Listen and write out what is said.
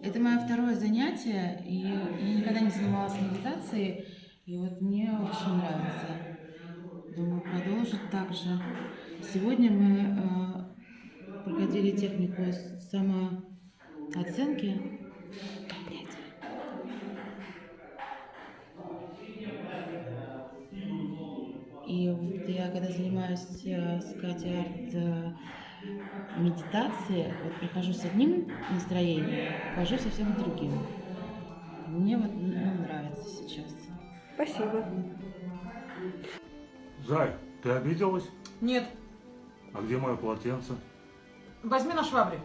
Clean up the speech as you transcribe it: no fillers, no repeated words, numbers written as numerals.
Это мое второе занятие, и я никогда не занималась медитацией, и вот мне очень нравится. Думаю, продолжить так же. Сегодня мы проходили технику самооценки. И вот я когда занимаюсь с Катей медитацией, вот прихожу с одним настроением, ухожу совсем с другим. Мне вот нравится сейчас. Спасибо. Зай, ты обиделась? Нет, А где мое полотенце? возьми на швабре.